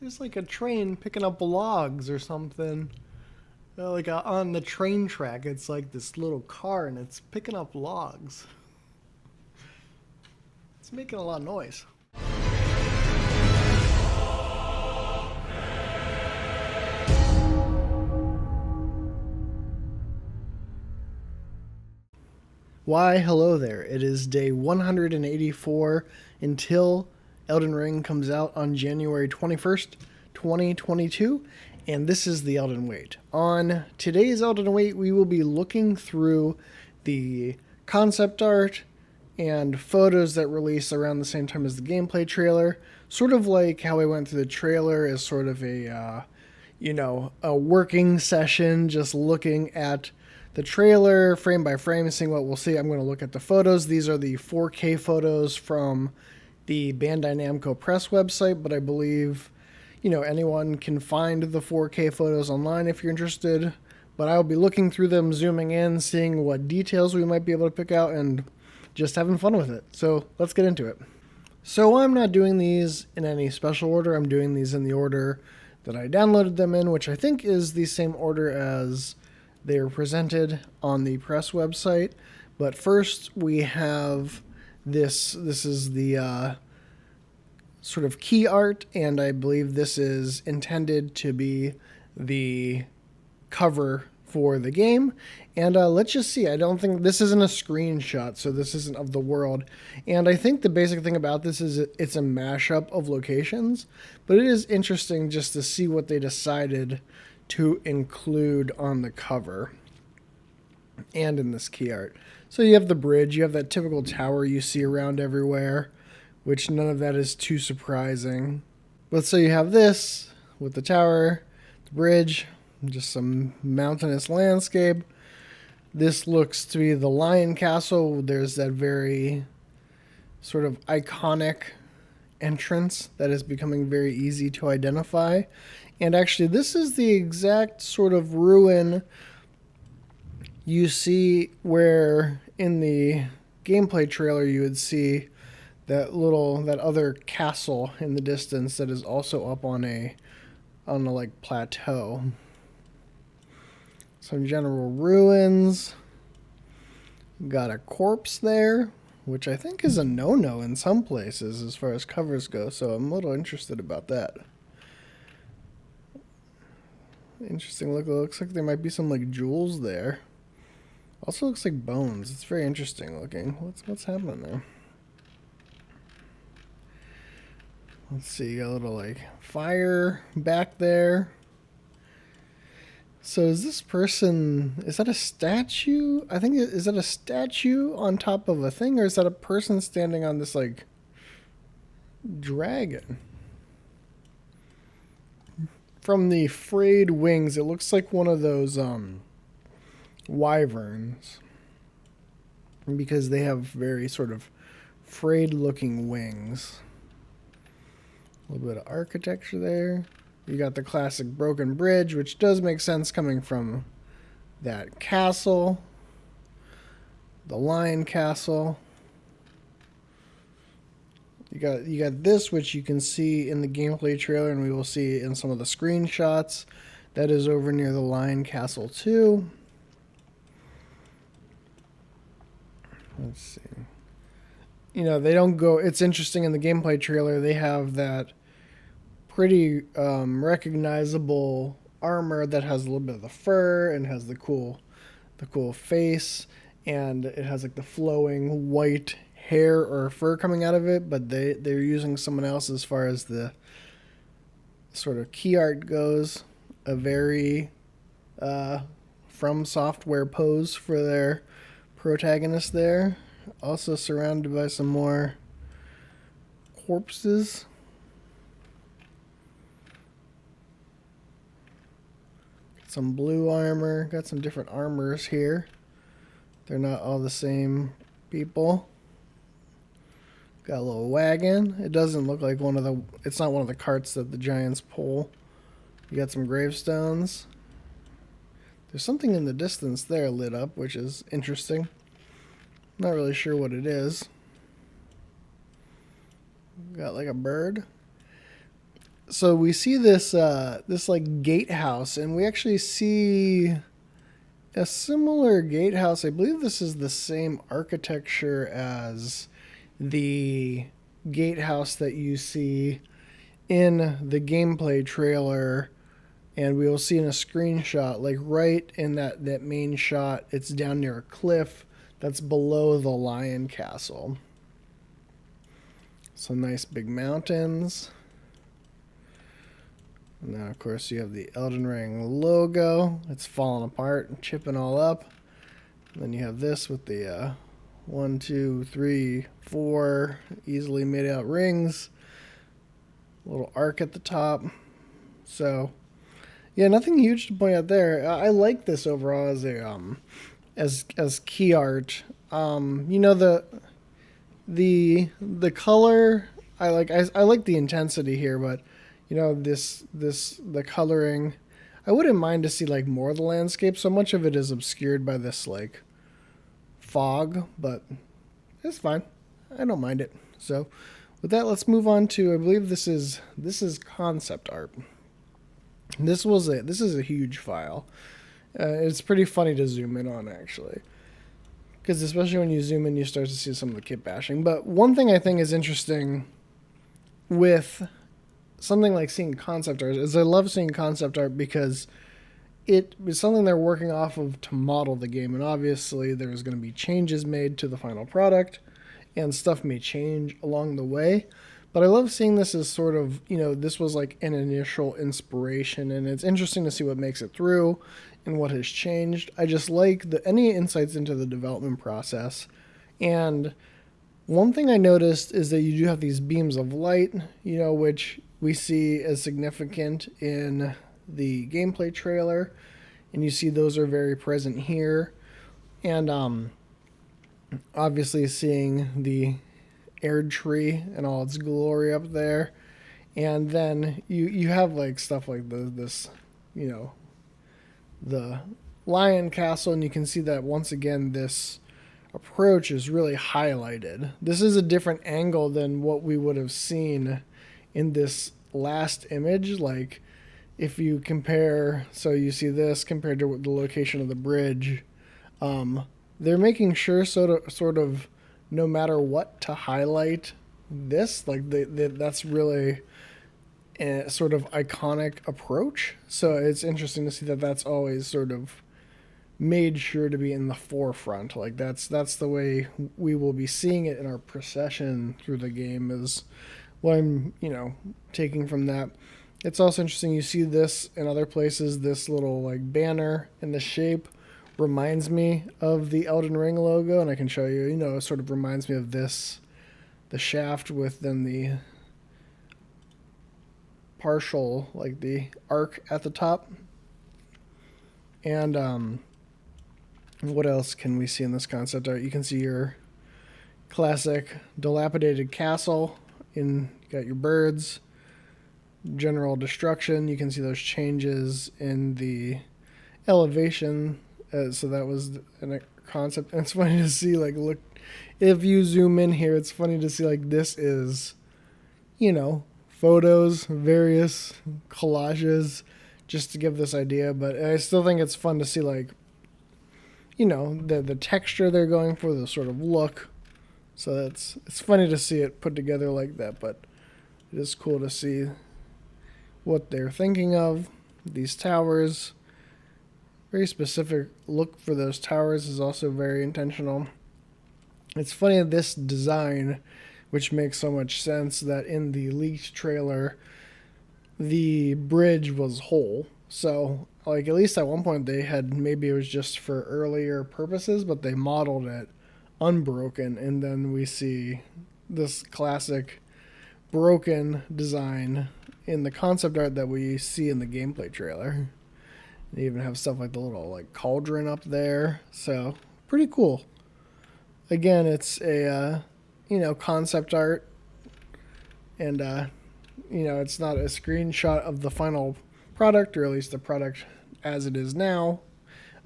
There's like a train picking up logs or something. On the train track, it's like this little car and it's picking up logs. It's making a lot of noise. Why, hello there. It is day 184 until Elden Ring comes out on January 21st, 2022, and this is the Elden Wait. On today's Elden Wait, we will be looking through the concept art and photos that release around the same time as the gameplay trailer, sort of like how I went through the trailer as sort of a working session, just looking at the trailer frame by frame, seeing what we'll see. I'm going to look at the photos. These are the 4K photos from the Bandai Namco press website, but I believe, anyone can find the 4K photos online if you're interested. But I'll be looking through them, zooming in, seeing what details we might be able to pick out, and just having fun with it. So let's get into it. So I'm not doing these in any special order. I'm doing these in the order that I downloaded them in, which I think is the same order as they were presented on the press website. But first we have this. This is the sort of key art, and I believe this is intended to be the cover for the game. And let's just see. I don't think this isn't a screenshot, so this isn't of the world. And I think the basic thing about this is it's a mashup of locations, but it is interesting just to see what they decided to include on the cover and in this key art. So you have the bridge, you have that typical tower you see around everywhere, which none of that is too surprising. But so you have this with the tower, the bridge, just some mountainous landscape. This looks to be the Lion Castle. There's that very sort of iconic entrance that is becoming very easy to identify. And actually, this is the exact sort of ruin you see where in the gameplay trailer you would see that other castle in the distance that is also up on a like plateau. Some general ruins. Got a corpse there, which I think is a no-no in some places as far as covers go, so I'm a little interested about that. Interesting look. It looks like there might be some like jewels there. Also looks like bones. It's very interesting looking. What's happening there? Let's see, you got a little like fire back there. So is this person, is that a statue? I think, is that a statue on top of a thing, or is that a person standing on this like dragon? From the frayed wings, it looks like one of those wyverns, because they have very sort of frayed looking wings. A little bit of architecture there. You got the classic broken bridge, which does make sense coming from that castle, the Lion Castle. You got this, which you can see in the gameplay trailer, and we will see in some of the screenshots. That is over near the Lion Castle too. Let's see. They don't go. It's interesting in the gameplay trailer. They have that pretty recognizable armor that has a little bit of the fur and has the cool face, and it has like the flowing white hair or fur coming out of it, but they're using someone else as far as the sort of key art goes. A very From Software pose for their protagonist there. Also surrounded by some more corpses. Some blue armor. Got some different armors here. They're not all the same people. Got a little wagon. It doesn't look like it's not one of the carts that the giants pull. You got some gravestones. There's something in the distance there lit up, which is interesting. Not really sure what it is. Got like a bird. So we see this like gatehouse, and we actually see a similar gatehouse. I believe this is the same architecture as the gatehouse that you see in the gameplay trailer, and we will see in a screenshot, like right in that main shot, it's down near a cliff that's below the lion castle. Some nice big mountains. And now, of course, you have the Elden Ring logo. It's falling apart and chipping all up. And then you have this with the 1, 2, 3, 4 easily made out rings. A little arc at the top. So, yeah, nothing huge to point out there. I like this overall as a as key art. You know, the color, I like the intensity here, but you know, the coloring, I wouldn't mind to see like more of the landscape. So much of it is obscured by this like fog, but it's fine. I don't mind it. So with that, let's move on to, I believe this is concept art. This is a huge file. It's pretty funny to zoom in on, actually, because especially when you zoom in, you start to see some of the kit bashing. But one thing I think is interesting with something like seeing concept art is I love seeing concept art because it is something they're working off of to model the game, and obviously there's going to be changes made to the final product, and stuff may change along the way. But I love seeing this as sort of, you know, this was like an initial inspiration, and it's interesting to see what makes it through and what has changed. I just like any insights into the development process. And one thing I noticed is that you do have these beams of light, you know, which we see as significant in the gameplay trailer, and you see those are very present here. And obviously seeing the Air tree and all its glory up there, and then you have like stuff like this, you know, the lion castle, and you can see that once again this approach is really highlighted. This is a different angle than what we would have seen in this last image. Like if you compare, so you see this compared to the location of the bridge, they're making sure sort of no matter what to highlight this. Like that's really a sort of iconic approach. So it's interesting to see that that's always sort of made sure to be in the forefront. Like that's the way we will be seeing it in our procession through the game, is what I'm, you know, taking from that. It's also interesting, you see this in other places, this little like banner in the shape reminds me of the Elden Ring logo, and I can show you, you know, it sort of reminds me of this, the shaft with then the partial, like the arc at the top. And what else can we see in this concept art? You can see your classic dilapidated castle, got your birds, general destruction. You can see those changes in the elevation. So that was a concept. And it's funny to see, like, look, if you zoom in here, it's funny to see, like, this is, you know, photos, various collages, just to give this idea. But I still think it's fun to see, like, you know, the texture they're going for, the sort of look. So it's funny to see it put together like that, but it is cool to see what they're thinking of. These towers, very specific look for those towers is also very intentional. It's funny that this design, which makes so much sense, that in the leaked trailer, the bridge was whole. So, like, at least at one point they had, maybe it was just for earlier purposes, but they modeled it unbroken, and then we see this classic broken design in the concept art that we see in the gameplay trailer. They even have stuff like the little like cauldron up there, so pretty cool. Again, it's a you know, concept art, and you know, it's not a screenshot of the final product, or at least the product as it is now.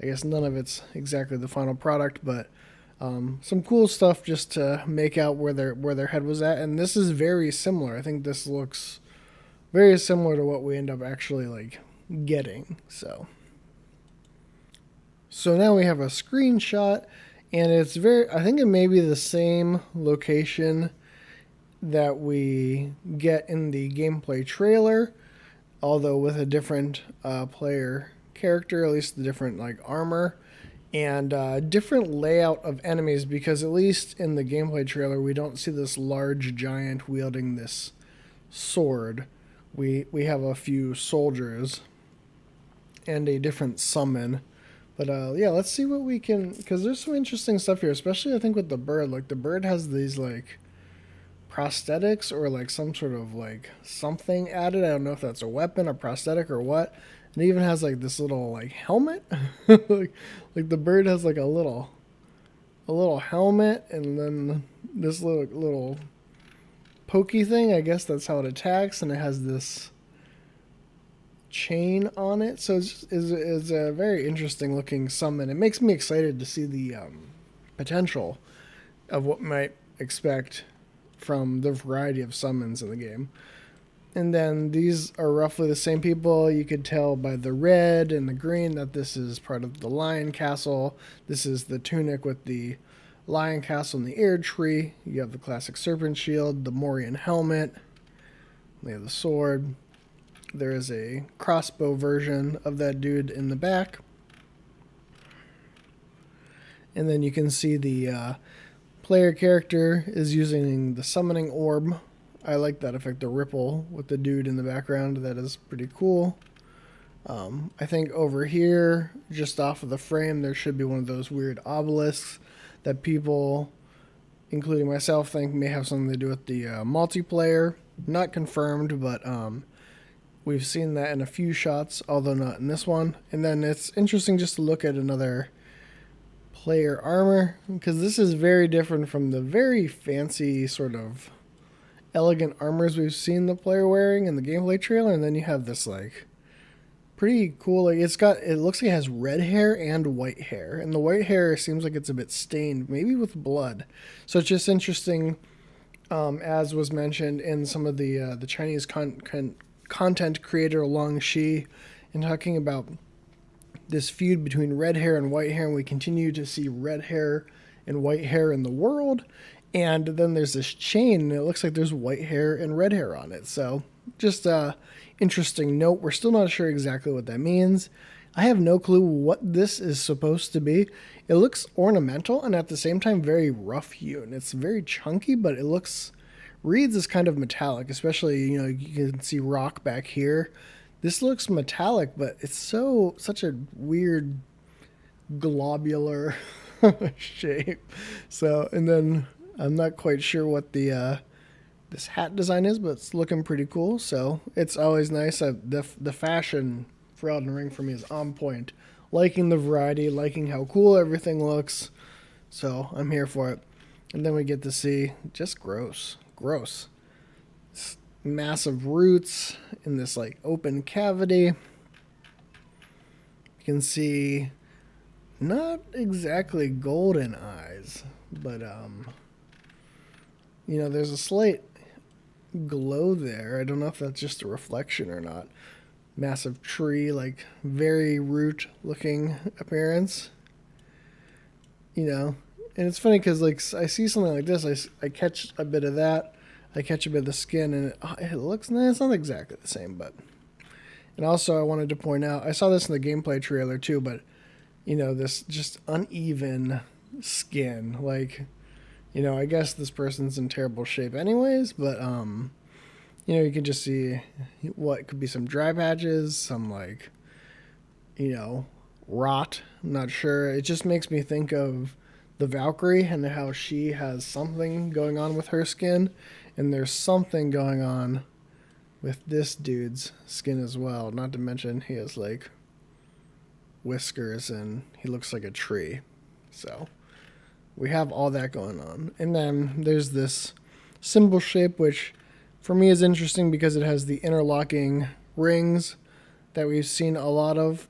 I guess none of it's exactly the final product, but some cool stuff just to make out where their head was at. And this is very similar. I think this looks very similar to what we end up actually like getting. So now we have a screenshot, and it's very, I think it may be the same location that we get in the gameplay trailer, although with a different player character, at least the different like armor and different layout of enemies, because at least in the gameplay trailer we don't see this large giant wielding this sword. We have a few soldiers and a different summon. But yeah, let's see what we can, because there's some interesting stuff here, especially I think with the bird. Like the bird has these like prosthetics or like some sort of like something added. I don't know if that's a weapon, a prosthetic, or what. And it even has like this little like helmet. like the bird has like a little helmet, and then this little pokey thing. I guess that's how it attacks, and it has this chain on it. So it's a very interesting looking summon. It makes me excited to see the potential of what might expect from the variety of summons in the game. And then these are roughly the same people. You could tell by the red and the green that this is part of the lion castle. This is the tunic with the lion castle and the air tree. You have the classic serpent shield, the Morian helmet. We have the sword. There is a crossbow version of that dude in the back. And then you can see the player character is using the summoning orb. I like that effect, the ripple with the dude in the background. That is pretty cool. I think over here, just off of the frame, there should be one of those weird obelisks that people, including myself, think may have something to do with the multiplayer. Not confirmed, but we've seen that in a few shots, although not in this one. And then it's interesting just to look at another player armor, because this is very different from the very fancy sort of elegant armors we've seen the player wearing in the gameplay trailer. And then you have this like pretty cool, like it looks like it has red hair and white hair, and the white hair seems like it's a bit stained, maybe with blood. So it's just interesting, as was mentioned in some of the Chinese content creator Long Shi, and talking about this feud between red hair and white hair, and we continue to see red hair and white hair in the world. And then there's this chain, and it looks like there's white hair and red hair on it. So just a interesting note. We're still not sure exactly what that means. I have no clue what this is supposed to be. It looks ornamental and at the same time very rough hewn. It's very chunky, but it reads as kind of metallic, especially, you can see rock back here. This looks metallic, but it's such a weird globular shape. So, and then I'm not quite sure what the this hat design is, but it's looking pretty cool. So it's always nice. The fashion for Elden Ring for me is on point. Liking the variety, liking how cool everything looks. So I'm here for it. And then we get to see just gross. Massive roots in this like open cavity. You can see not exactly golden eyes, but there's a slight glow there. I don't know if that's just a reflection or not. Massive tree, like very root looking appearance. And it's funny because like I see something like this, I catch a bit of that. I catch a bit of the skin, and it looks nice. It's not exactly the same, but. And also, I wanted to point out, I saw this in the gameplay trailer too, but this just uneven skin. Like, I guess this person's in terrible shape, anyways. But you can just see what could be some dry patches, some like, rot. I'm not sure. It just makes me think of the Valkyrie and how she has something going on with her skin. And there's something going on with this dude's skin as well. Not to mention he has like whiskers and he looks like a tree. So we have all that going on. And then there's this symbol shape, which for me is interesting because it has the interlocking rings that we've seen a lot of.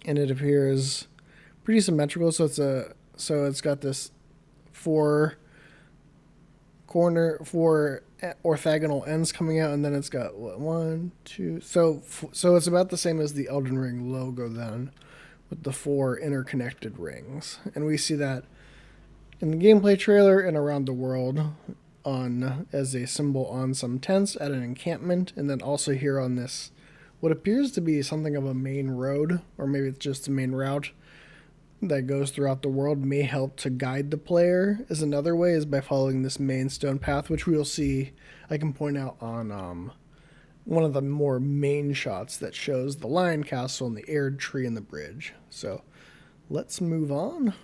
And it appears pretty symmetrical. So it's got this four orthogonal ends coming out, and then it's got what, one, two. So it's about the same as the Elden Ring logo then, with the 4 interconnected rings, and we see that in the gameplay trailer and around the world on as a symbol on some tents at an encampment, and then also here on this what appears to be something of a main road, or maybe it's just a main route that goes throughout the world, may help to guide the player. Is another way is by following this main stone path, which we'll see. I can point out on one of the more main shots that shows the lion castle and the aired tree and the bridge. So let's move on.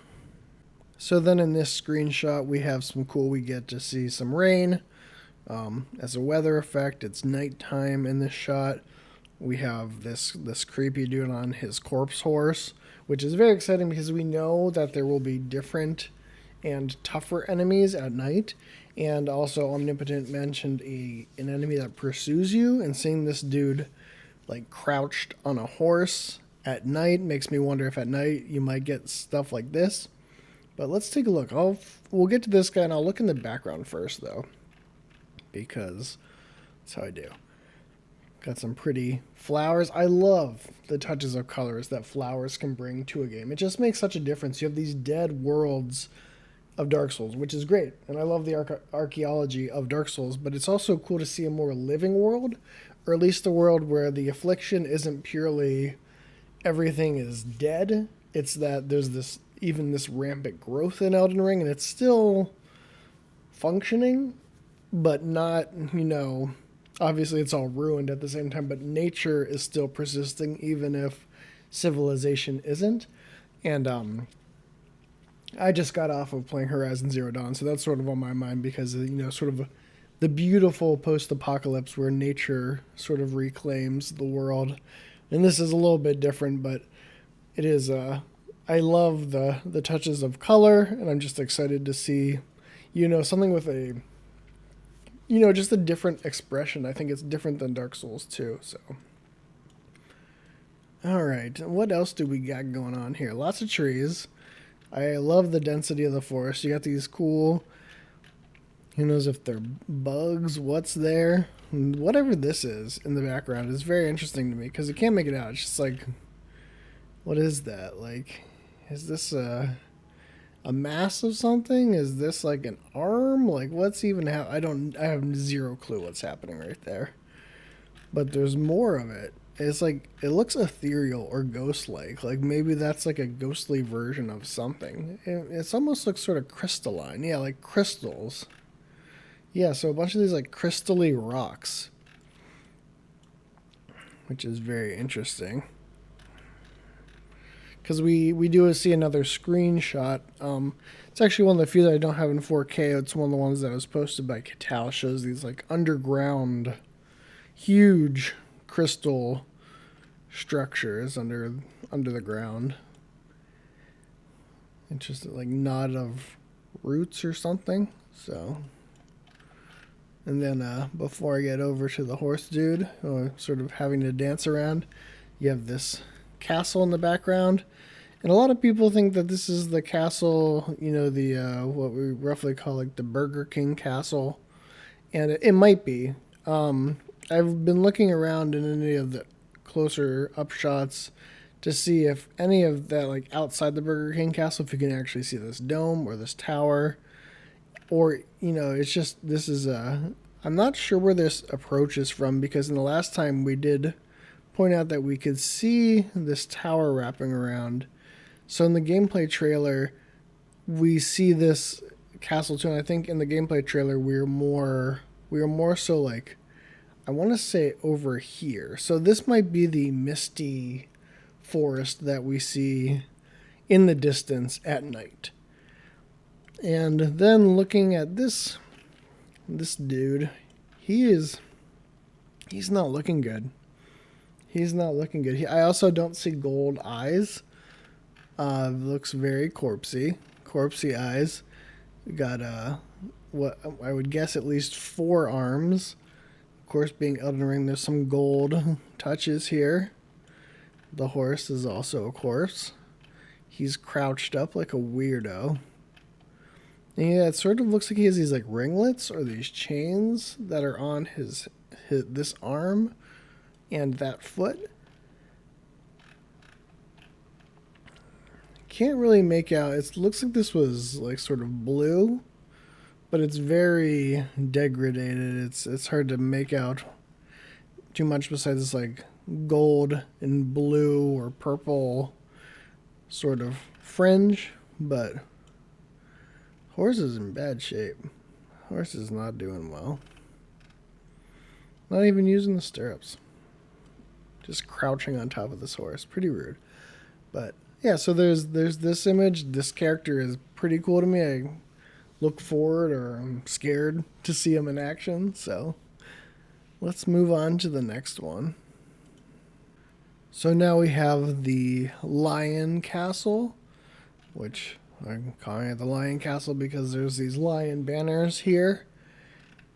So then in this screenshot we have some cool, we get to see some rain as a weather effect. It's nighttime in this shot. We have this creepy dude on his corpse horse, which is very exciting because we know that there will be different and tougher enemies at night. And also Omnipotent mentioned an enemy that pursues you, and seeing this dude like crouched on a horse at night makes me wonder if at night you might get stuff like this. But let's take a look. We'll get to this guy, and I'll look in the background first though, because that's how I do. Got some pretty flowers. I love the touches of colors that flowers can bring to a game. It just makes such a difference. You have these dead worlds of Dark Souls, which is great. And I love the archaeology of Dark Souls, but it's also cool to see a more living world, or at least a world where the affliction isn't purely everything is dead. It's that there's this rampant growth in Elden Ring, and it's still functioning, but not, obviously it's all ruined at the same time, but nature is still persisting even if civilization isn't. And I just got off of playing Horizon Zero Dawn, so that's sort of on my mind because, sort of the beautiful post-apocalypse where nature sort of reclaims the world. And this is a little bit different, but it is, I love the touches of color, and I'm just excited to see, something with a, just a different expression. I think it's different than Dark Souls 2, so. All right, what else do we got going on here? Lots of trees. I love the density of the forest. You got these cool, who knows if they're bugs, what's there. Whatever this is in the background is very interesting to me because you can't make it out. It's just like, what is that? Like, is this a mass of something? Is this like an arm? Like, what's even I have zero clue what's happening right there. But there's more of it. It's like, it looks ethereal or ghost-like. Like, maybe that's like a ghostly version of something. It almost looks sort of crystalline. Yeah, like crystals. Yeah, so a bunch of these like crystally rocks, which is very interesting. Because we do see another screenshot. It's actually one of the few that I don't have in 4K. It's one of the ones that was posted by Katal. Shows these like underground, huge crystal structures under the ground. Interesting, like knot of roots or something. So, and then before I get over to the horse dude, sort of having to dance around, you have this castle in the background. And a lot of people think that this is the castle, the what we roughly call like the Burger King castle. And it might be. I've been looking around in any of the closer up shots to see if any of that, like outside the Burger King castle, if you can actually see this dome or this tower. Or, it's just, this is I'm not sure where this approach is from, because in the last time we did point out that we could see this tower wrapping around. So in the gameplay trailer, we see this castle too, and I think in the gameplay trailer we were more so like, I want to say over here. So this might be the misty forest that we see in the distance at night. And then looking at this dude, he's not looking good. He's not looking good. I also don't see gold eyes. Looks very corpsey eyes. We got what I would guess at least 4 arms. Of course, being Elden Ring, there's some gold touches here. The horse is also a corpse. He's crouched up like a weirdo. And yeah, it sort of looks like he has these like ringlets or these chains that are on his this arm and that foot. Can't really make out. It looks like this was like sort of blue, but it's very degraded. It's hard to make out too much besides this like gold and blue or purple sort of fringe. But horse is in bad shape. Horse is not doing well. Not even using the stirrups. Just crouching on top of this horse. Pretty rude. But yeah, so there's this image. This character is pretty cool to me. I look forward or I'm scared to see him in action. So let's move on to the next one. So now we have the Lion Castle, which I'm calling it the Lion Castle because there's these lion banners here.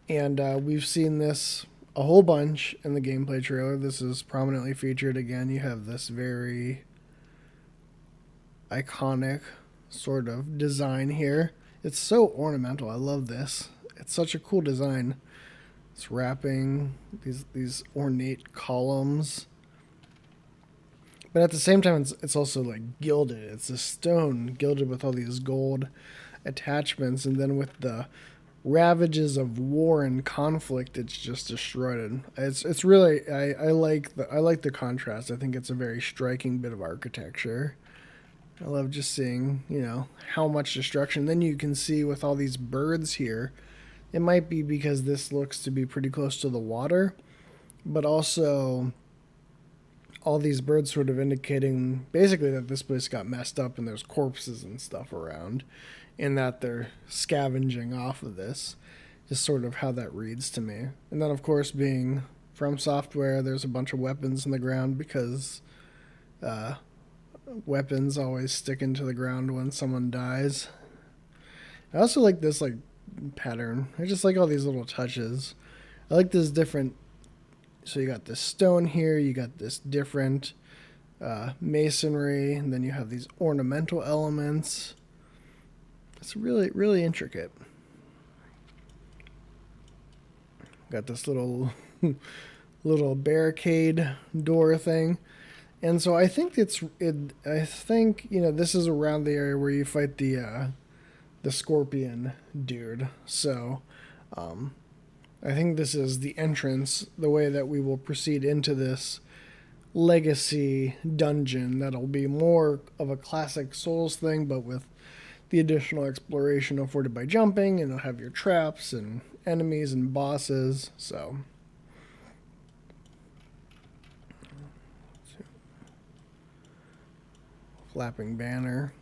And we've seen this a whole bunch in the gameplay trailer. This is prominently featured again. You have this very iconic sort of design here. It's so ornamental. I love this. It's such a cool design. It's wrapping these ornate columns. But at the same time, it's also like gilded. It's a stone gilded with all these gold attachments. And then with the ravages of war and conflict, it's just destroyed. It's really I like the contrast. I think it's a very striking bit of architecture. I love just seeing, how much destruction. Then you can see with all these birds here, it might be because this looks to be pretty close to the water, but also all these birds sort of indicating basically that this place got messed up and there's corpses and stuff around and that they're scavenging off of this is sort of how that reads to me. And then, of course, being From Software, there's a bunch of weapons in the ground because weapons always stick into the ground when someone dies. I also like this pattern. I just like all these little touches. I like this different. So you got this stone here. You got this different masonry, and then you have these ornamental elements. It's really, really intricate. Got this little barricade door thing. And so I think I think this is around the area where you fight the scorpion dude. So I think this is the entrance, the way that we will proceed into this legacy dungeon. That'll be more of a classic Souls thing, but with the additional exploration afforded by jumping, and it'll have your traps and enemies and bosses. So flapping banner.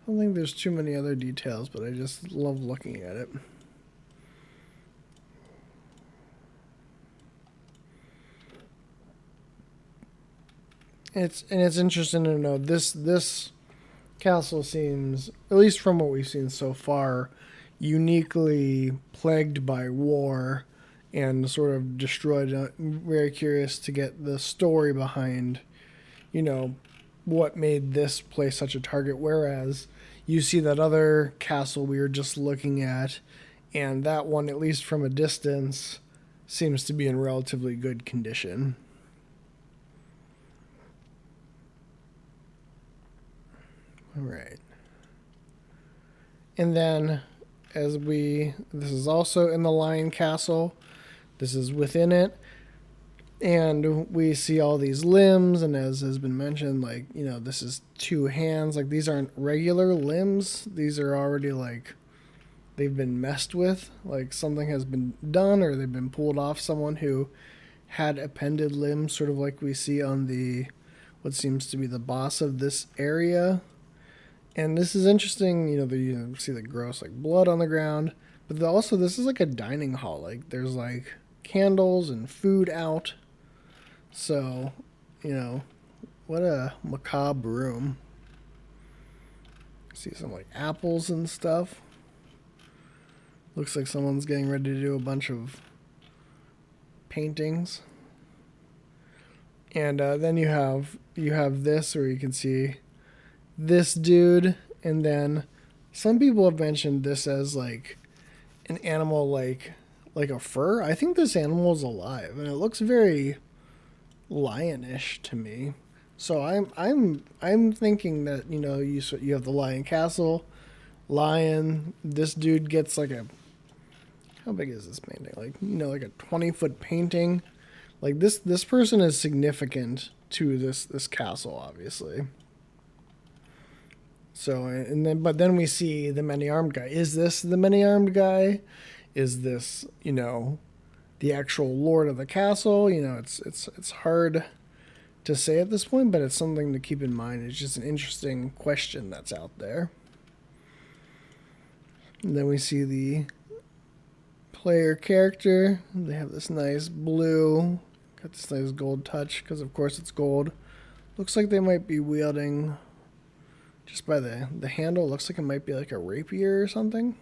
I don't think there's too many other details, but I just love looking at it. It's interesting to know this castle seems, at least from what we've seen so far, uniquely plagued by war and sort of destroyed. I'm very curious to get the story behind, what made this place such a target, whereas you see that other castle we were just looking at, and that one, at least from a distance, seems to be in relatively good condition. All right. And then this is also in the Lion Castle. This is within it. And we see all these limbs, and as has been mentioned, this is two hands. These aren't regular limbs. These are already they've been messed with. Something has been done, or they've been pulled off someone who had appended limbs, sort of like we see on what seems to be the boss of this area. And this is interesting, you see the gross blood on the ground, but also this is a dining hall. There's candles and food out. So, what a macabre room. See some apples and stuff. Looks like someone's getting ready to do a bunch of paintings. And then you have this where you can see this dude, and then Some people have mentioned this as like an animal like a fur. I think this animal is alive and it looks very lionish to me. So I'm thinking that you have the lion castle, lion. This dude gets like a, how big is this painting? Like like a 20-foot painting. Like this person is significant to this castle, obviously. So and then but then we see the many armed guy. Is this the many armed guy? Is this the actual lord of the castle? It's hard to say at this point, but it's something to keep in mind. It's just an interesting question that's out there. And then we see the player character. They have this nice blue, got this nice gold touch because of course it's gold. Looks like they might be wielding, just by the handle, looks like it might be like a rapier or something.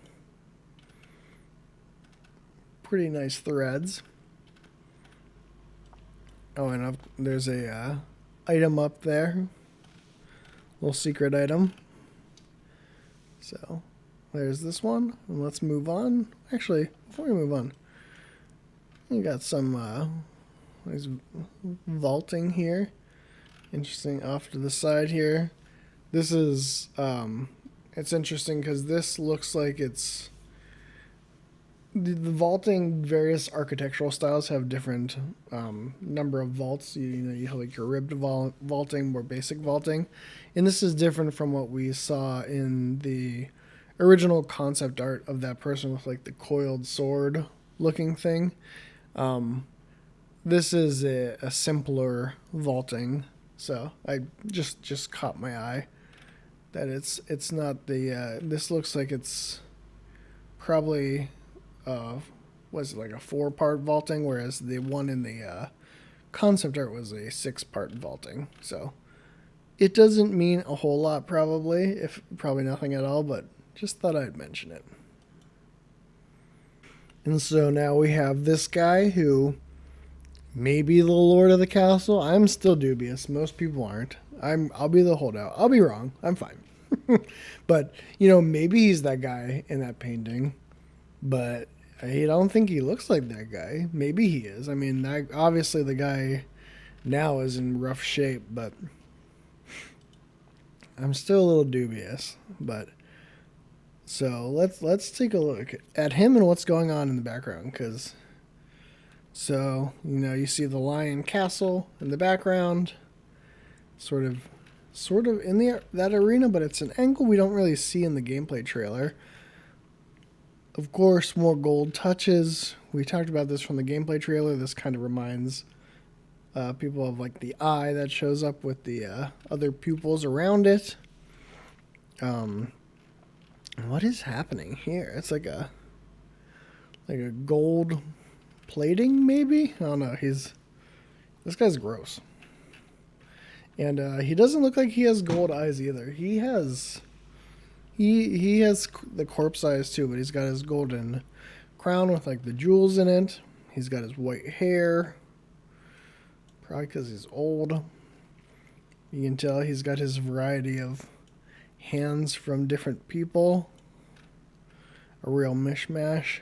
Pretty nice threads. Oh, and there's a item up there, little secret item. So there's this one, and let's move on. Actually, before we move on, we got some nice vaulting here. Interesting off to the side here. This is it's interesting because this looks like it's the vaulting. Various architectural styles have different number of vaults. You have like your ribbed vaulting, more basic vaulting, and this is different from what we saw in the original concept art of that person with like the coiled sword looking thing. This is a simpler vaulting, so I just caught my eye that it's not the this looks like it's probably was it like a 4-part vaulting, whereas the one in the concept art was a 6-part vaulting. So it doesn't mean a whole lot, probably nothing at all, but just thought I'd mention it. And so now we have this guy who may be the lord of the castle. I'm still dubious. Most people aren't. I'll be the holdout. I'll be wrong. I'm fine. But maybe he's that guy in that painting. But I don't think he looks like that guy. Maybe he is. I mean, obviously the guy now is in rough shape, but I'm still a little dubious. But so let's take a look at him and what's going on in the background, because you see the lion castle in the background, sort of in that arena, but it's an angle we don't really see in the gameplay trailer. Of course, more gold touches. We talked about this from the gameplay trailer. This kind of reminds people of like the eye that shows up with the other pupils around it. What is happening here? It's like a gold plating, maybe? I don't know. This guy's gross. And he doesn't look like he has gold eyes either. He has the corpse eyes too, but he's got his golden crown with like the jewels in it. He's got his white hair, probably because he's old. You can tell he's got his variety of hands from different people. A real mishmash.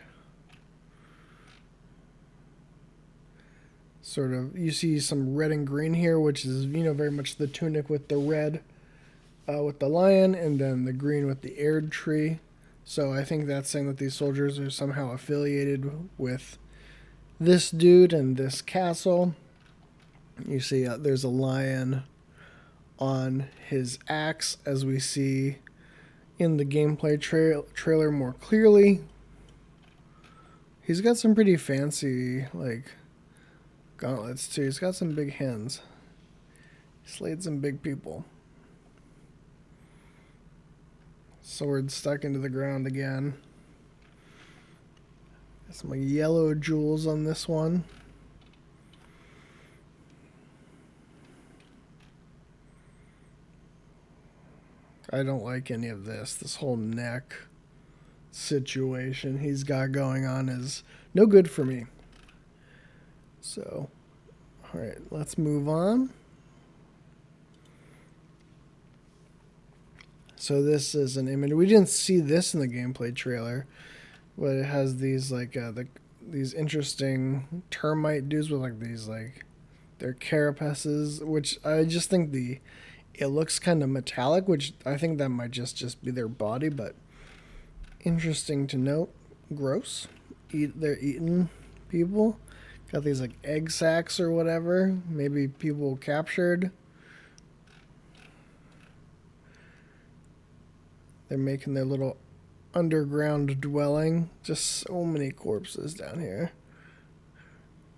Sort of, you see some red and green here, which is very much the tunic with the red with the lion, and then the green with the Aird tree. So I think that's saying that these soldiers are somehow affiliated with this dude and this castle. You see there's a lion on his axe, as we see in the gameplay trailer more clearly. He's got some pretty fancy like gauntlets too. He's got some big hands. He slayed some big people. Sword stuck into the ground again. Got some like yellow jewels on this one. I don't like any of this. This whole neck situation he's got going on is no good for me. So, alright, let's move on. So this is an image. We didn't see this in the gameplay trailer, but it has these like these interesting termite dudes with like these like their carapaces, which I just think it looks kind of metallic, which I think that might just be their body, but interesting to note. Gross. They're eating people. Got these like egg sacs or whatever. Maybe people captured. They're making their little underground dwelling. Just so many corpses down here.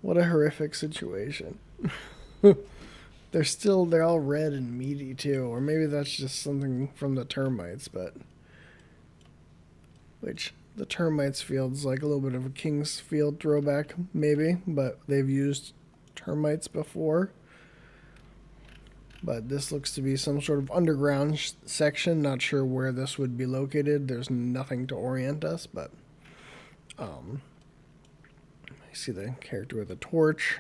What a horrific situation. They're all red and meaty too, or maybe that's just something from the termites, but which the termites field's like a little bit of a King's Field throwback, maybe, but they've used termites before. But this looks to be some sort of underground section. Not sure where this would be located. There's nothing to orient us, but I see the character with a torch.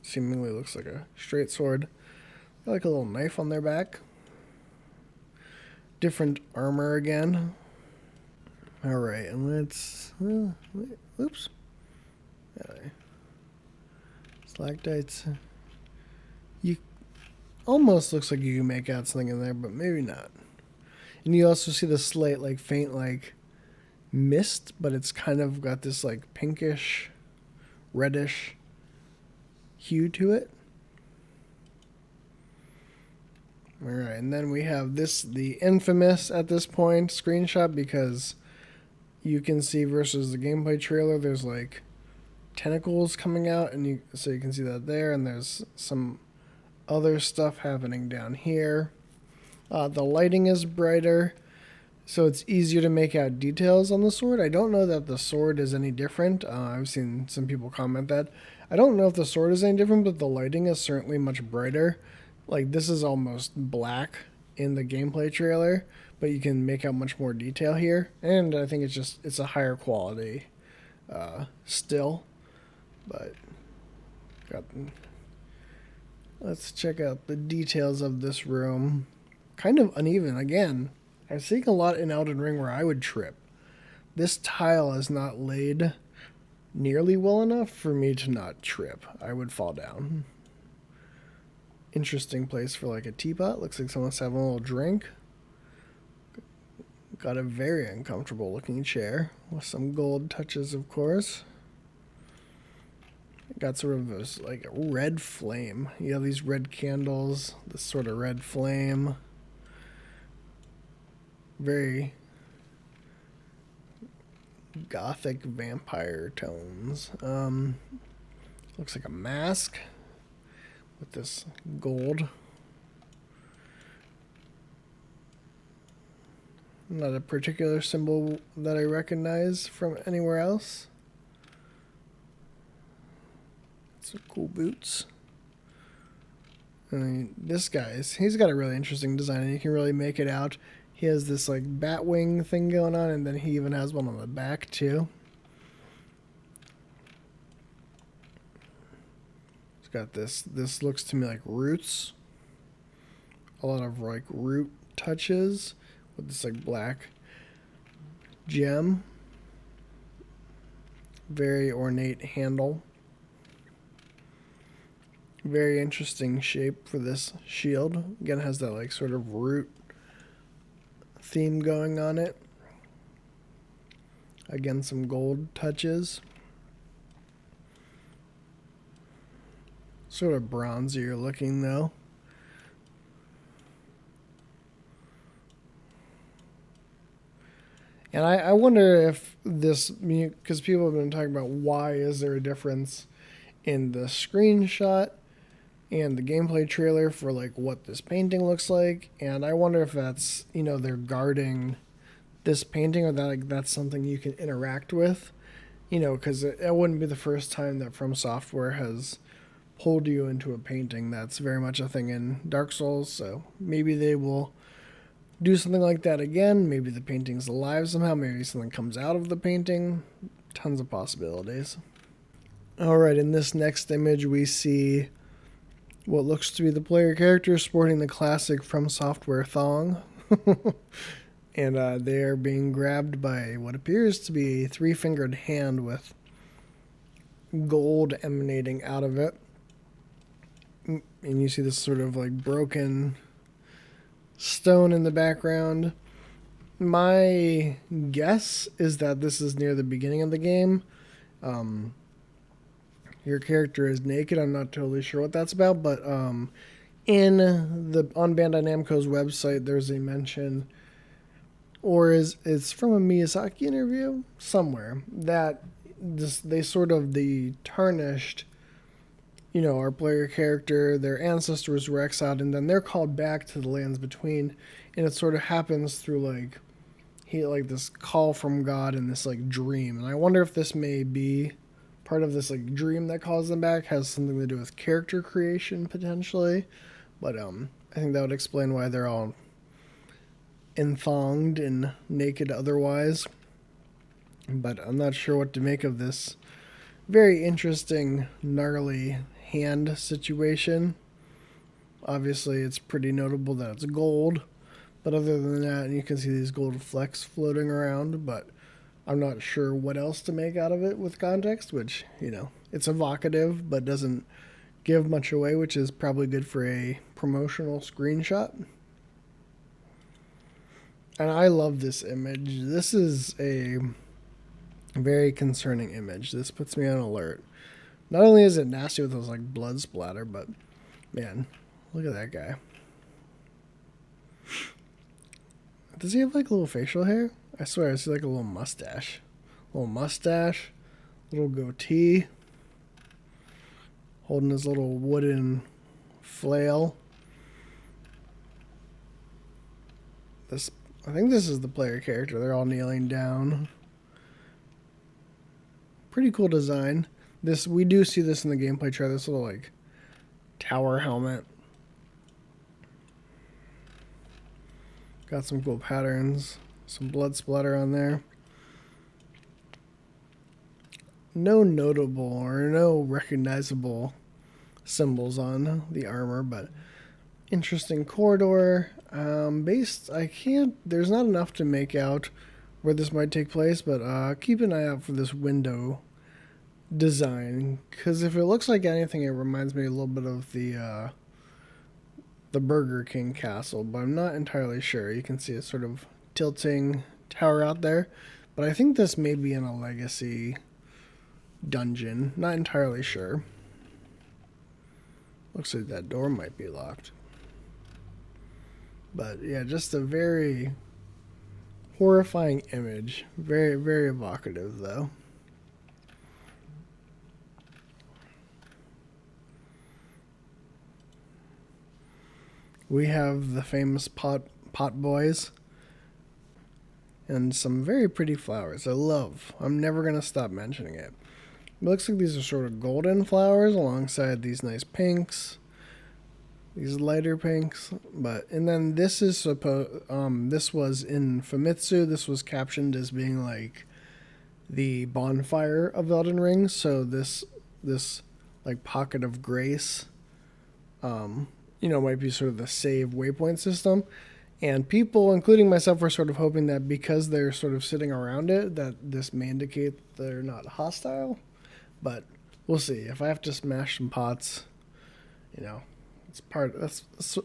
Seemingly looks like a straight sword. Got like a little knife on their back. Different armor again. All right, and let's. Oops. Stalactites. You almost looks like you can make out something in there, but maybe not. And you also see the slight, like faint, like mist, but it's kind of got this like pinkish, reddish hue to it. All right, and then we have the infamous at this point screenshot, because you can see versus the gameplay trailer, there's like tentacles coming out, and so you can see that there, and there's some other stuff happening down here. The lighting is brighter, so it's easier to make out details on the sword. I don't know that the sword is any different. I've seen some people comment that. I don't know if the sword is any different, but the lighting is certainly much brighter. Like, this is almost black in the gameplay trailer, but you can make out much more detail here. And I think it's a higher quality still. But let's check out the details of this room. Kind of uneven. Again, I've seen a lot in Elden Ring where I would trip. This tile is not laid nearly well enough for me to not trip. I would fall down. Interesting place for like a teapot. Looks like someone's having a little drink. Got a very uncomfortable looking chair with some gold touches, of course. Got sort of this like red flame. You have these red candles, this sort of red flame. Very gothic vampire tones. Looks like a mask with this gold. Not a particular symbol that I recognize from anywhere else. Some cool boots. I mean, this he's got a really interesting design. You can really make it out. He has this like bat wing thing going on, and then he even has one on the back too. He's got this looks to me like roots. A lot of like root touches with this like black gem. Very ornate handle. Very interesting shape for this shield. Again, it has that like sort of root theme going on it. Again, some gold touches. Sort of bronzier looking though. And I wonder if this, because people have been talking about why is there a difference in the screenshot and the gameplay trailer for like what this painting looks like, and I wonder if that's, they're guarding this painting, or that like that's something you can interact with, because it wouldn't be the first time that From Software has pulled you into a painting. That's very much a thing in Dark Souls, so maybe they will do something like that again. Maybe the painting's alive somehow, maybe something comes out of the painting. Tons of possibilities. Alright, in this next image we see what looks to be the player character sporting the classic From Software thong. And they are being grabbed by what appears to be a three-fingered hand with gold emanating out of it. And you see this sort of like broken stone in the background. My guess is that this is near the beginning of the game. Your character is naked. I'm not totally sure what that's about, but on Bandai Namco's website, there's a mention, or it's from a Miyazaki interview somewhere, that they sort of tarnished, our player character. Their ancestors were exiled, and then they're called back to the lands between, and it sort of happens through like this call from God in this like dream. And I wonder if this may be part of this like dream that calls them back, has something to do with character creation potentially. But I think that would explain why they're all enthonged and naked otherwise. But I'm not sure what to make of this very interesting, gnarly hand situation. Obviously, it's pretty notable that it's gold. But other than that, you can see these gold flecks floating around. But I'm not sure what else to make out of it with context, which, it's evocative, but doesn't give much away, which is probably good for a promotional screenshot. And I love this image. This is a very concerning image. This puts me on alert. Not only is it nasty with those like blood splatter, but man, look at that guy. Does he have like a little facial hair? I swear I see like a little mustache. Little goatee. Holding his little wooden flail. I think this is the player character. They're all kneeling down. Pretty cool design. We do see this in the gameplay trailer. This little like tower helmet. Got some cool patterns. Some blood splatter on there. No notable or no recognizable symbols on the armor, but interesting corridor. There's not enough to make out where this might take place, but keep an eye out for this window design, because if it looks like anything, it reminds me a little bit of the Burger King castle, but I'm not entirely sure. You can see a sort of tilting tower out there, but I think this may be in a legacy dungeon. Not entirely sure. Looks like that door might be locked. But yeah, just a very horrifying image. Very, very evocative though. We have the famous pot boys and some very pretty flowers. I'm never going to stop mentioning it. It looks like these are sort of golden flowers alongside these nice pinks, these lighter pinks. And then this is this was in Famitsu. This was captioned as being like the bonfire of Elden Ring. So this like pocket of grace, might be sort of the save waypoint system. And people, including myself, were sort of hoping that because they're sort of sitting around it, that this may indicate they're not hostile. But we'll see. If I have to smash some pots,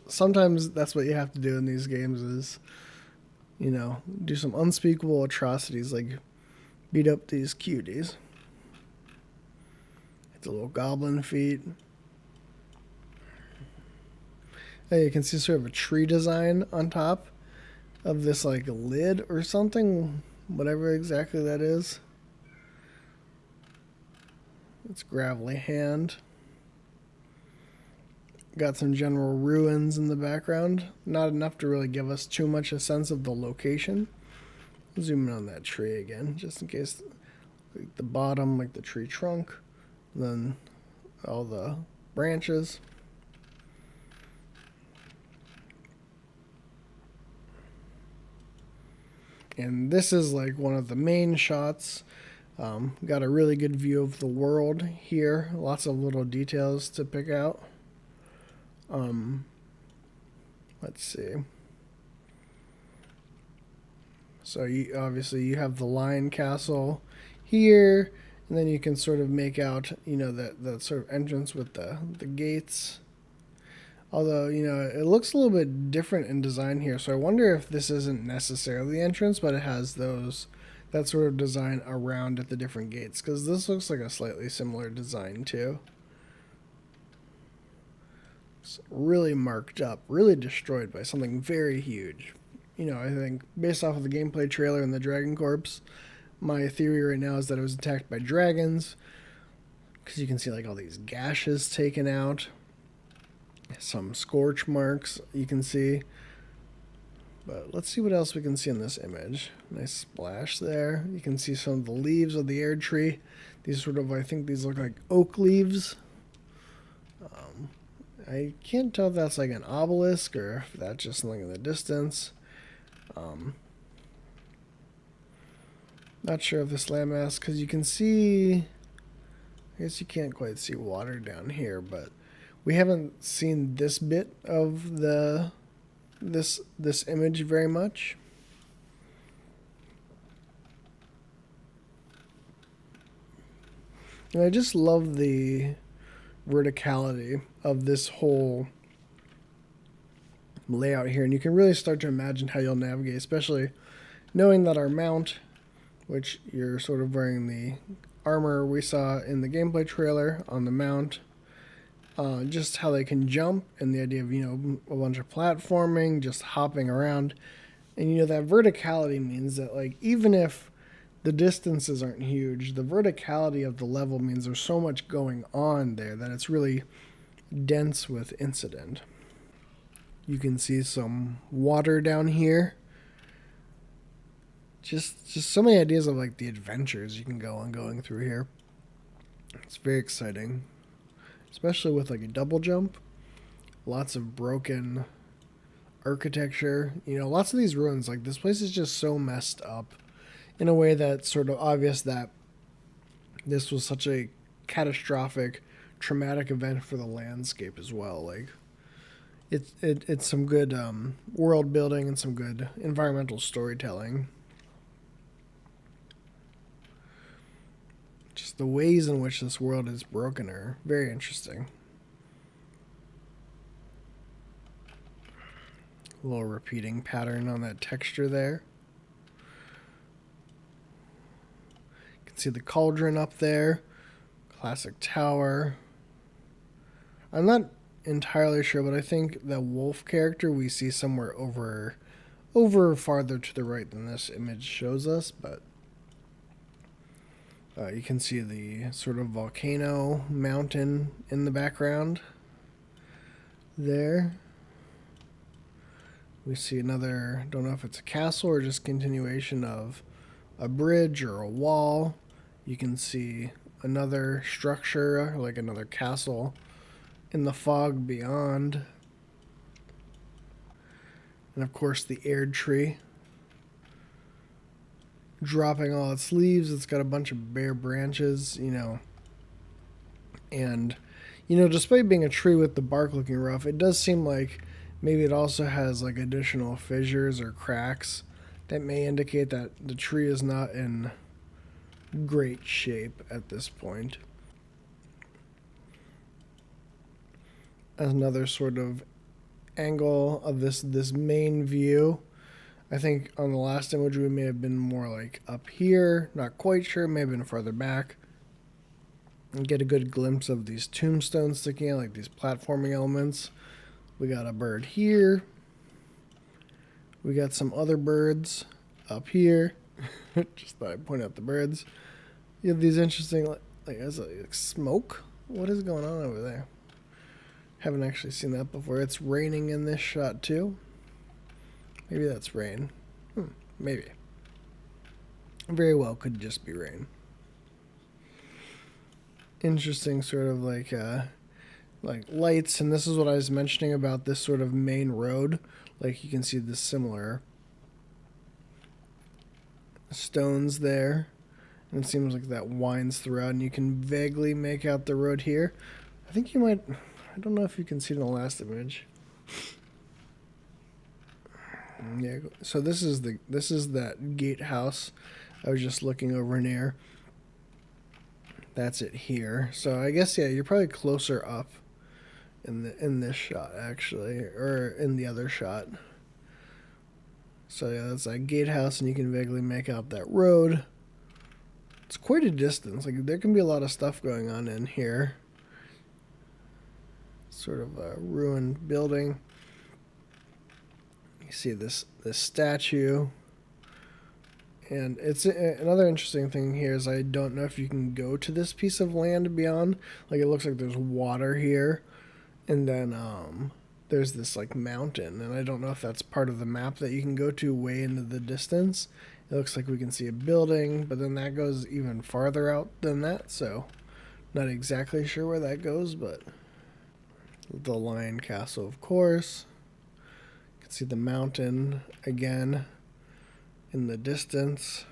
sometimes that's what you have to do in these games is, do some unspeakable atrocities like beat up these cuties. It's a little goblin feet. You can see sort of a tree design on top of this like lid or something, whatever exactly that is. It's gravelly hand. Got some general ruins in the background. Not enough to really give us too much a sense of the location. Zoom in on that tree again, just in case. Like the bottom, like the tree trunk. Then all the branches. And this is like one of the main shots. Got a really good view of the world here. Lots of little details to pick out. Let's see. So obviously you have the lion castle here, and then you can sort of make out, that sort of entrance with the gates. Although, it looks a little bit different in design here, so I wonder if this isn't necessarily the entrance, but it has that sort of design around at the different gates, because this looks like a slightly similar design too. It's really marked up, really destroyed by something very huge. I think based off of the gameplay trailer and the Dragon Corpse, my theory right now is that it was attacked by dragons, because you can see like all these gashes taken out, some scorch marks you can see. But let's see what else we can see in this image. Nice splash there. You can see some of the leaves of the Erd tree. These sort of, I think these look like oak leaves. I can't tell if that's like an obelisk or if that's just something in the distance. Not sure of this landmass, because you can see, I guess you can't quite see water down here, but we haven't seen this bit of this image very much. And I just love the verticality of this whole layout here, and you can really start to imagine how you'll navigate, especially knowing that our mount, which you're sort of wearing the armor we saw in the gameplay trailer on the mount, just how they can jump, and the idea of a bunch of platforming, just hopping around, and that verticality means that like even if the distances aren't huge, the verticality of the level means there's so much going on there that it's really dense with incident. You can see some water down here. Just so many ideas of like the adventures you can go on going through here. It's very exciting, especially with like a double jump. Lots of broken architecture. Lots of these ruins, like this place is just so messed up in a way that's sort of obvious that this was such a catastrophic, traumatic event for the landscape as well. Like it's some good world building and some good environmental storytelling. Just the ways in which this world is broken are very interesting. A little repeating pattern on that texture there. You can see the cauldron up there. Classic tower. I'm not entirely sure, but I think the wolf character we see somewhere over farther to the right than this image shows us, but you can see the sort of volcano mountain in the background there. We see another, don't know if it's a castle or just continuation of a bridge or a wall. You can see another structure, like another castle in the fog beyond. And of course the Erd tree dropping all its leaves. It's got a bunch of bare branches, and despite being a tree with the bark looking rough, it does seem like maybe it also has like additional fissures or cracks that may indicate that the tree is not in great shape at this point. Another sort of angle of this main view. I think on the last image we may have been more like up here, not quite sure, may have been farther back. And get a good glimpse of these tombstones sticking out, like these platforming elements. We got a bird here. We got some other birds up here. Just thought I'd point out the birds. You have these interesting, like smoke? What is going on over there? Haven't actually seen that before. It's raining in this shot too. Maybe that's rain. Maybe. Very well could just be rain. Interesting sort of like lights, and this is what I was mentioning about this sort of main road. Like you can see the similar stones there, and it seems like that winds throughout, and you can vaguely make out the road here. I think you might, I don't know if you can see it in the last image. Yeah. So this is that gatehouse I was just looking over near. That's it here. So I guess, yeah, you're probably closer up in this shot actually, or in the other shot. So yeah, that's that gatehouse, and you can vaguely make out that road. It's quite a distance. Like there can be a lot of stuff going on in here. Sort of a ruined building. You see this statue. And it's another interesting thing here is I don't know if you can go to this piece of land beyond. Like it looks like there's water here, and then there's this like mountain, and I don't know if that's part of the map that you can go to way into the distance. It looks like we can see a building, but then that goes even farther out than that, so not exactly sure where that goes, but the Lion Castle, of course. You can see the mountain again in the distance.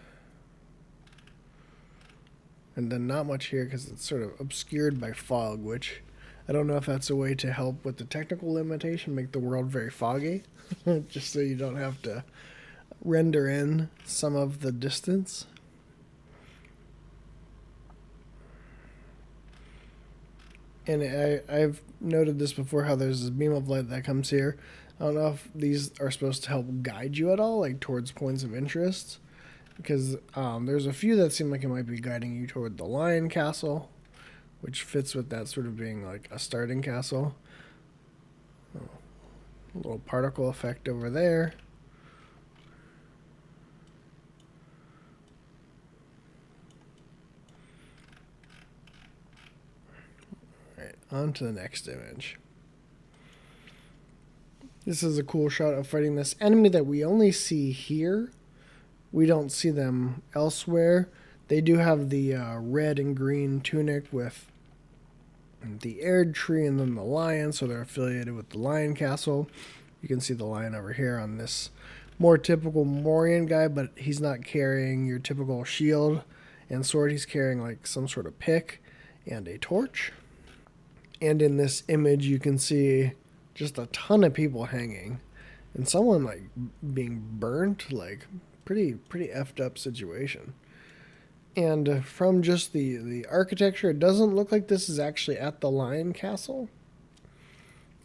And then not much here because it's sort of obscured by fog, which I don't know if that's a way to help with the technical limitation, make the world very foggy, just so you don't have to render in some of the distance. And I've noted this before, how there's this beam of light that comes here. I don't know if these are supposed to help guide you at all, like towards points of interest, because there's a few that seem like it might be guiding you toward the Lion Castle, which fits with that sort of being like a starting castle. Oh, a little particle effect over there. All right, on to the next image. This is a cool shot of fighting this enemy that we only see here. We don't see them elsewhere. They do have the red and green tunic with the Erd tree and then the lion, so they're affiliated with the Lion Castle. You can see the lion over here on this more typical Morian guy, but he's not carrying your typical shield and sword. He's carrying like some sort of pick and a torch. And in this image, you can see just a ton of people hanging, and someone like being burnt, like pretty effed up situation. And from just the architecture, it doesn't look like this is actually at the Lion Castle.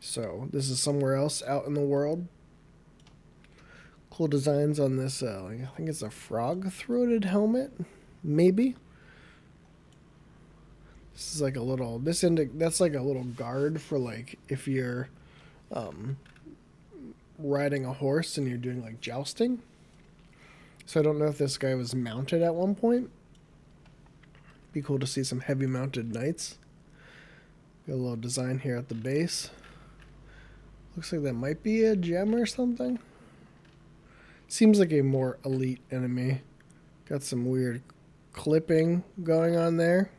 So this is somewhere else out in the world. Cool designs on this. I think it's a frog-throated helmet, maybe. This is like a little. That's like a little guard for like if you're riding a horse and you're doing like jousting. So I don't know if this guy was mounted at one point. Be cool to see some heavy mounted knights. Got a little design here at the base. Looks like that might be a gem or something. Seems like a more elite enemy. Got some weird clipping going on there,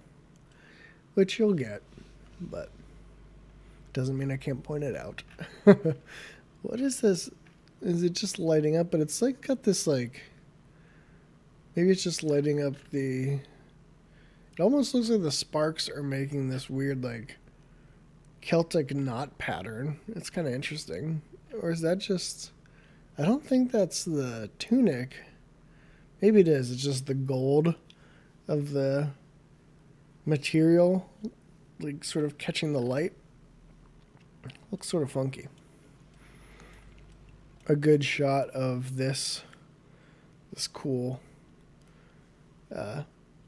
which you'll get, but doesn't mean I can't point it out. What is this? Is it just lighting up? But it's like got this like, maybe it's just lighting up the, it almost looks like the sparks are making this weird like Celtic knot pattern. It's kind of interesting. Or is that just, I don't think that's the tunic. Maybe it is. It's just the gold of the material, like sort of catching the light. Looks sort of funky. A good shot of this cool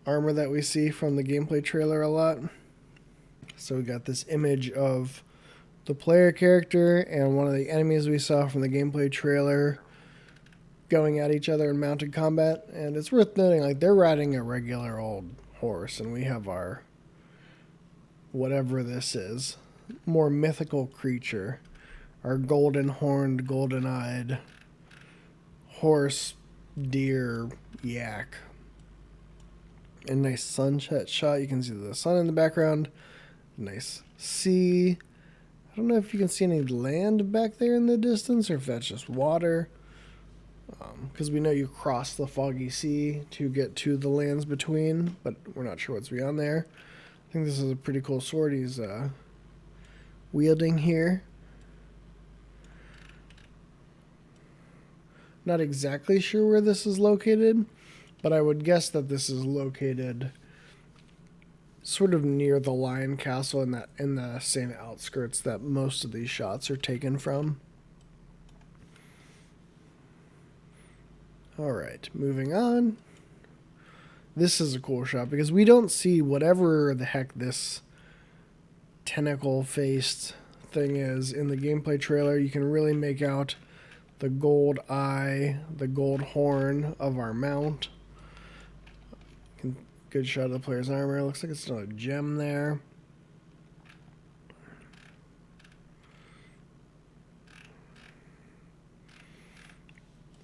armor that we see from the gameplay trailer a lot. So we got this image of the player character and one of the enemies we saw from the gameplay trailer going at each other in mounted combat. And it's worth noting, like, they're riding a regular old horse, and we have our, whatever this is, more mythical creature, our golden horned, golden eyed horse, deer, yak. A nice sunset shot. You can see the sun in the background. Nice sea. I don't know if you can see any land back there in the distance or if that's just water. Because we know you cross the foggy sea to get to the lands between, but we're not sure what's beyond there. I think this is a pretty cool sword he's wielding here. Not exactly sure where this is located, but I would guess that this is located sort of near the Lion Castle in the same outskirts that most of these shots are taken from. All right, moving on. This is a cool shot because we don't see whatever the heck this tentacle-faced thing is in the gameplay trailer. You can really make out the gold eye, the gold horn of our mount. Good shot of the player's armor. Looks like it's still a gem there.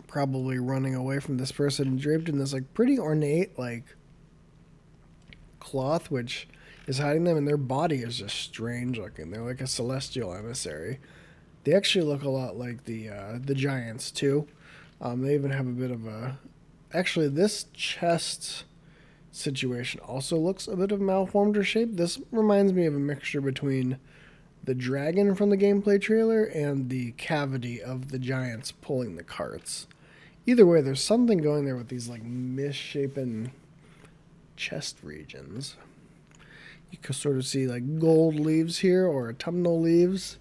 Probably running away from this person draped in this like pretty ornate like cloth, which is hiding them, and their body is just strange looking. They're like a celestial emissary. They actually look a lot like the giants too. They even have a bit of a. Actually, this chest situation also looks a bit of malformed or shaped. This reminds me of a mixture between the dragon from the gameplay trailer and the cavity of the giants pulling the carts. Either way, there's something going there with these like misshapen chest regions. You can sort of see like gold leaves here or autumnal leaves.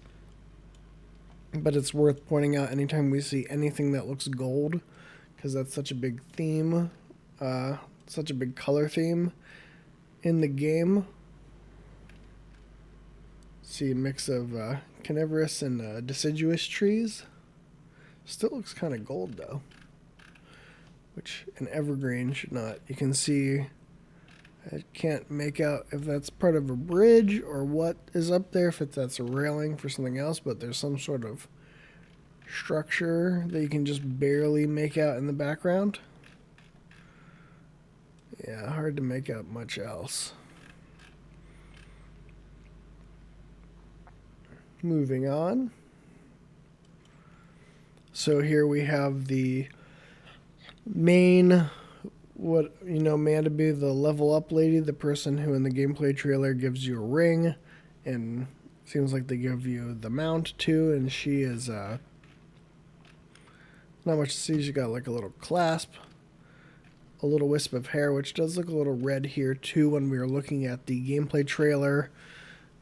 But it's worth pointing out anytime we see anything that looks gold, because that's such a big theme, such a big color theme in the game. See a mix of carnivorous and deciduous trees. Still looks kind of gold though, which an evergreen should not. You can see, I can't make out if that's part of a bridge or what is up there, if that's a railing for something else, but there's some sort of structure that you can just barely make out in the background. Yeah, hard to make out much else. Moving on. So here we have the main, what you know, man to be the level up lady, the person who in the gameplay trailer gives you a ring, and seems like they give you the mount too, and she is not much to see. She got like a little clasp, a little wisp of hair, which does look a little red here too when we were looking at the gameplay trailer.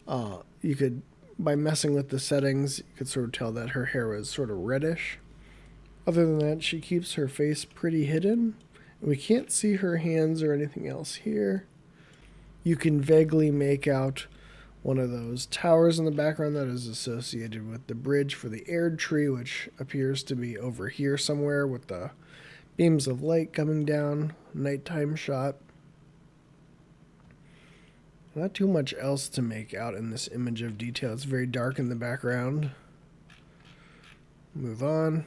You could, by messing with the settings, you could sort of tell that her hair was sort of reddish. Other than that, she keeps her face pretty hidden. We can't see her hands or anything else here. You can vaguely make out one of those towers in the background that is associated with the bridge for the Erd tree, which appears to be over here somewhere with the beams of light coming down. Nighttime shot. Not too much else to make out in this image of detail. It's very dark in the background. Move on.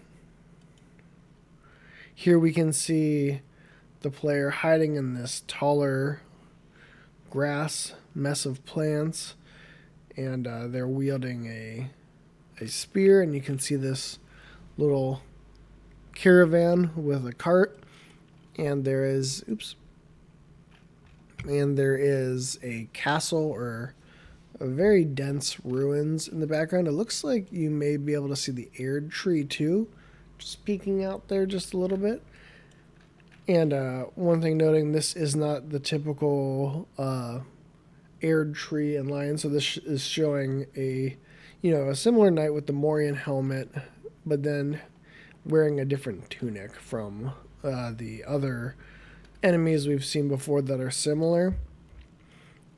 Here we can see the player hiding in this taller grass mess of plants, and they're wielding a spear, and you can see this little caravan with a cart, and there is a castle or a very dense ruins in the background. It looks like you may be able to see the Erd tree too, just peeking out there just a little bit. And one thing noting, this is not the typical Erd tree and lion, so this is showing a similar knight with the Morian helmet, but then wearing a different tunic from the other enemies we've seen before that are similar.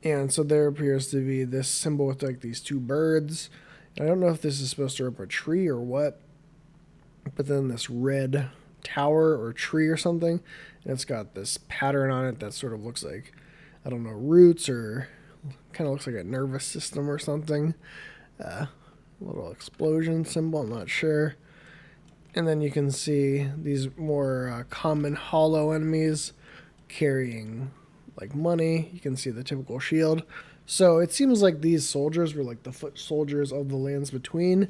And so there appears to be this symbol with like these two birds. And I don't know if this is supposed to rip a tree or what, but then this red tower or tree or something, and it's got this pattern on it that sort of looks like, I don't know, roots, or kind of looks like a nervous system or something. Little explosion symbol, I'm not sure. And then you can see these more common hollow enemies carrying like money. You can see the typical shield. So it seems like these soldiers were like the foot soldiers of the lands between,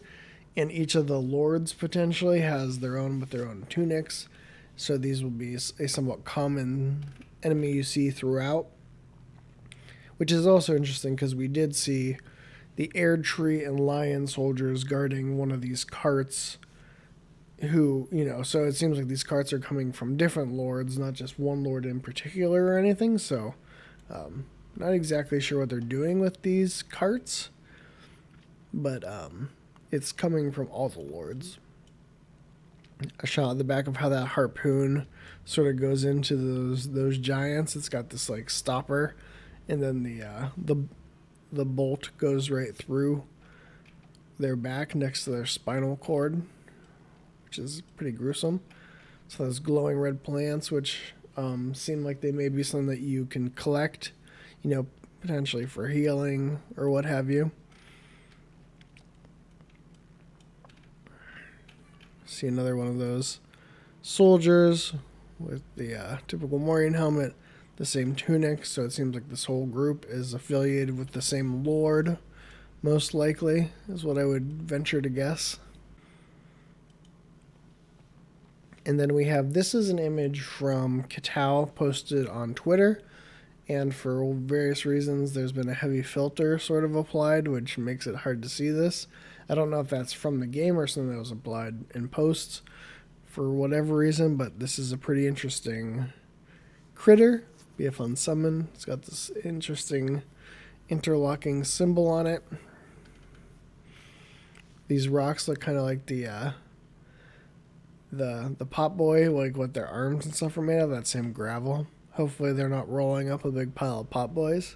and each of the lords potentially has their own tunics. So these will be a somewhat common enemy you see throughout, which is also interesting because we did see the Erd tree and lion soldiers guarding one of these carts who, so it seems like these carts are coming from different lords, not just one lord in particular or anything. So, not exactly sure what they're doing with these carts, but it's coming from all the lords. A shot at the back of how that harpoon sort of goes into those giants. It's got this like stopper, and then the bolt goes right through their back next to their spinal cord, which is pretty gruesome. So those glowing red plants, which seem like they may be something that you can collect, potentially for healing or what have you. See another one of those soldiers with the typical Morian helmet, the same tunic, so it seems like this whole group is affiliated with the same lord, most likely, is what I would venture to guess. And then we have, this is an image from Katao posted on Twitter, and for various reasons there's been a heavy filter sort of applied, which makes it hard to see this. I don't know if that's from the game or something that was applied in posts for whatever reason, but this is a pretty interesting critter. Be a fun summon. It's got this interesting interlocking symbol on it. These rocks look kind of like the pot boy, like what their arms and stuff are made of, that same gravel. Hopefully they're not rolling up a big pile of pot boys.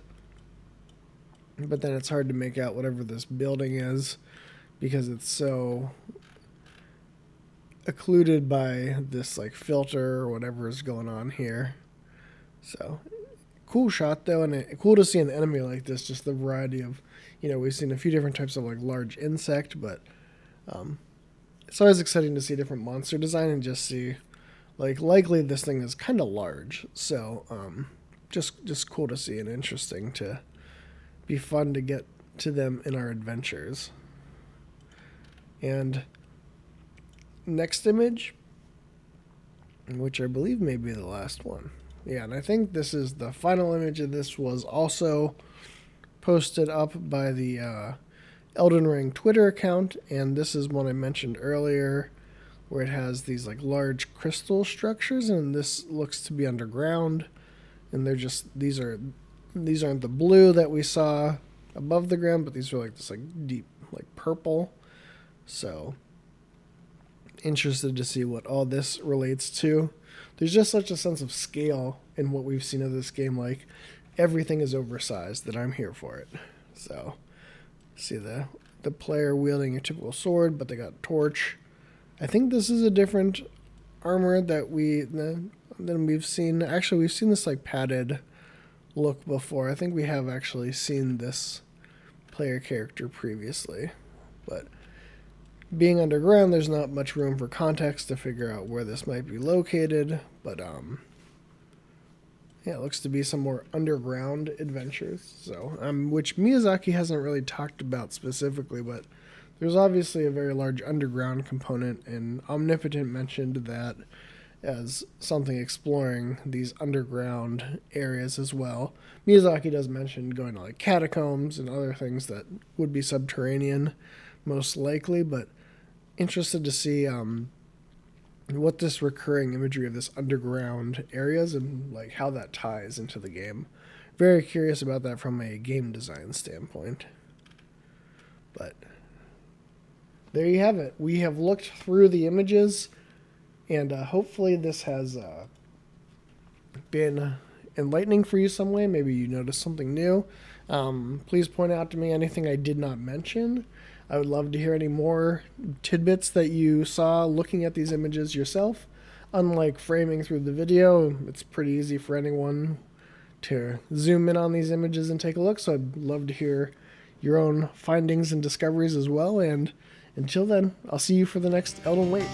But then it's hard to make out whatever this building is because it's so occluded by this like filter or whatever is going on here. So cool shot though, and cool to see an enemy like this, just the variety of, we've seen a few different types of like large insect, but it's always exciting to see different monster design and just see, like, likely this thing is kind of large. So just cool to see and interesting to be fun to get to them in our adventures. And next image, which I believe may be the last one. Yeah, and I think this is the final image of this, was also posted up by the Elden Ring Twitter account, and this is one I mentioned earlier, where it has these like large crystal structures, and this looks to be underground, and they're just, these aren't the blue that we saw above the ground, but these are like this like deep like purple. So interested to see what all this relates to. There's just such a sense of scale in what we've seen of this game. Like, everything is oversized, that I'm here for it. So see the player wielding a typical sword, but they got a torch. I think this is a different armor than we've seen. Actually, we've seen this like padded look before. I think we have actually seen this player character previously, but being underground, there's not much room for context to figure out where this might be located, but yeah, it looks to be some more underground adventures. So which Miyazaki hasn't really talked about specifically, but there's obviously a very large underground component, and Omnipotent mentioned that as something exploring these underground areas as well. Miyazaki does mention going to like catacombs and other things that would be subterranean, most likely, but interested to see what this recurring imagery of this underground areas and like how that ties into the game. Very curious about that from a game design standpoint. But there you have it. We have looked through the images, and hopefully this has been enlightening for you some way. Maybe you noticed something new. Please point out to me anything I did not mention. I would love to hear any more tidbits that you saw looking at these images yourself. Unlike framing through the video, it's pretty easy for anyone to zoom in on these images and take a look, so I'd love to hear your own findings and discoveries as well. And until then, I'll see you for the next Elden Wait.